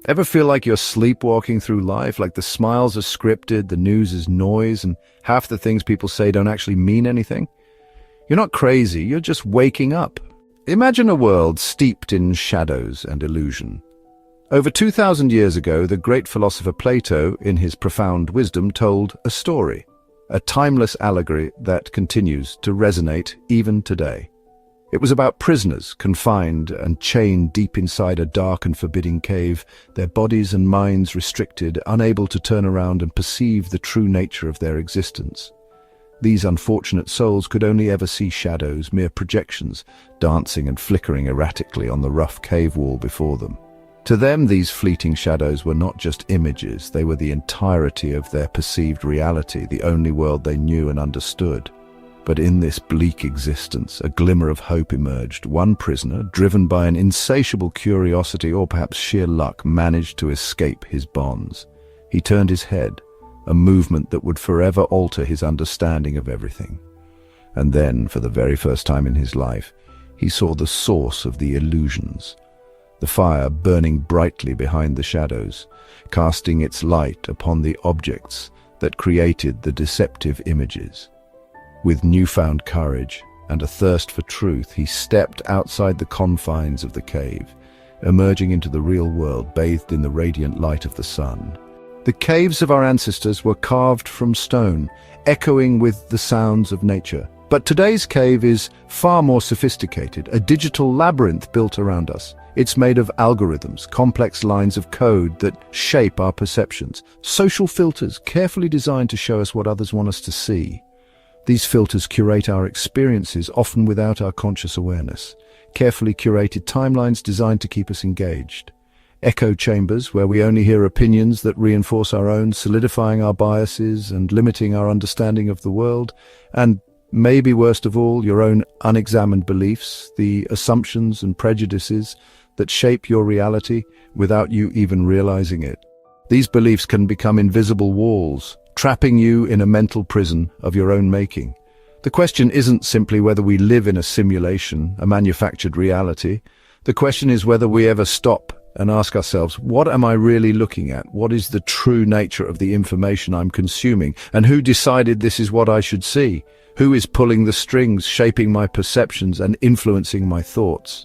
Ever feel like you're sleepwalking through life, like the smiles are scripted, the news is noise, and half the things people say don't actually mean anything? You're not crazy, you're just waking up. Imagine a world steeped in shadows and illusion. Over 2,000 years ago, the great philosopher Plato, in his profound wisdom, told a story, a timeless allegory that continues to resonate even today. It was about prisoners confined and chained deep inside a dark and forbidding cave, their bodies and minds restricted, unable to turn around and perceive the true nature of their existence. These unfortunate souls could only ever see shadows, mere projections, dancing and flickering erratically on the rough cave wall before them. To them, these fleeting shadows were not just images, they were the entirety of their perceived reality, the only world they knew and understood. But in this bleak existence, a glimmer of hope emerged. One prisoner, driven by an insatiable curiosity or perhaps sheer luck, managed to escape his bonds. He turned his head, a movement that would forever alter his understanding of everything. And then, for the very first time in his life, he saw the source of the illusions. The fire burning brightly behind the shadows, casting its light upon the objects that created the deceptive images. With newfound courage and a thirst for truth, he stepped outside the confines of the cave, emerging into the real world, bathed in the radiant light of the sun. The caves of our ancestors were carved from stone, echoing with the sounds of nature. But today's cave is far more sophisticated, a digital labyrinth built around us. It's made of algorithms, complex lines of code that shape our perceptions, social filters carefully designed to show us what others want us to see. These filters curate our experiences, often without our conscious awareness. Carefully curated timelines designed to keep us engaged. Echo chambers where we only hear opinions that reinforce our own, solidifying our biases and limiting our understanding of the world. And maybe worst of all, your own unexamined beliefs, the assumptions and prejudices that shape your reality without you even realizing it. These beliefs can become invisible walls, trapping you in a mental prison of your own making. The question isn't simply whether we live in a simulation, a manufactured reality. The question is whether we ever stop and ask ourselves, what am I really looking at? What is the true nature of the information I'm consuming? And who decided this is what I should see? Who is pulling the strings, shaping my perceptions and influencing my thoughts?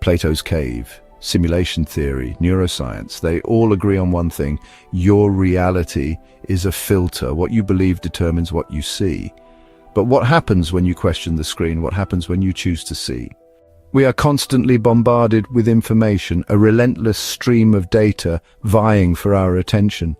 Plato's cave, simulation theory, neuroscience, they all agree on one thing: your reality is a filter. What you believe determines what you see. But what happens when you question the screen? What happens when you choose to see? We are constantly bombarded with information, a relentless stream of data vying for our attention.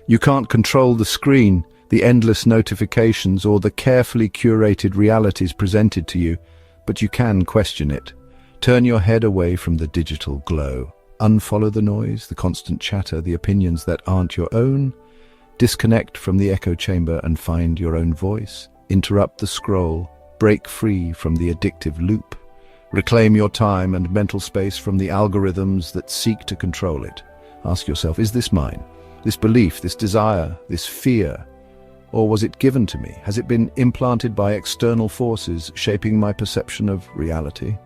You can't control the screen, the endless notifications, or the carefully curated realities presented to you, but you can question it. Turn your head away from the digital glow. Unfollow the noise, the constant chatter, the opinions that aren't your own. Disconnect from the echo chamber and find your own voice. Interrupt the scroll. Break free from the addictive loop. Reclaim your time and mental space from the algorithms that seek to control it. Ask yourself, is this mine? This belief, this desire, this fear? Or was it given to me? Has it been implanted by external forces shaping my perception of reality?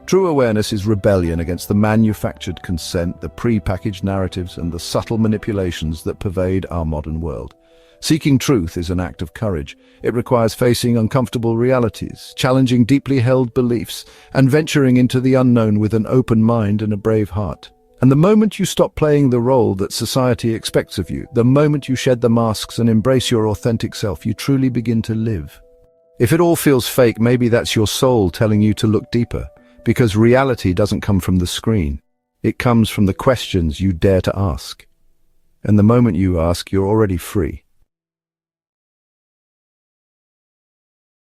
True awareness is rebellion against the manufactured consent, the pre-packaged narratives, and the subtle manipulations that pervade our modern world. Seeking truth is an act of courage. It requires facing uncomfortable realities, challenging deeply held beliefs, and venturing into the unknown with an open mind and a brave heart. And the moment you stop playing the role that society expects of you, the moment you shed the masks and embrace your authentic self, you truly begin to live. If it all feels fake, maybe that's your soul telling you to look deeper. Because reality doesn't come from the screen. It comes from the questions you dare to ask. And the moment you ask, you're already free.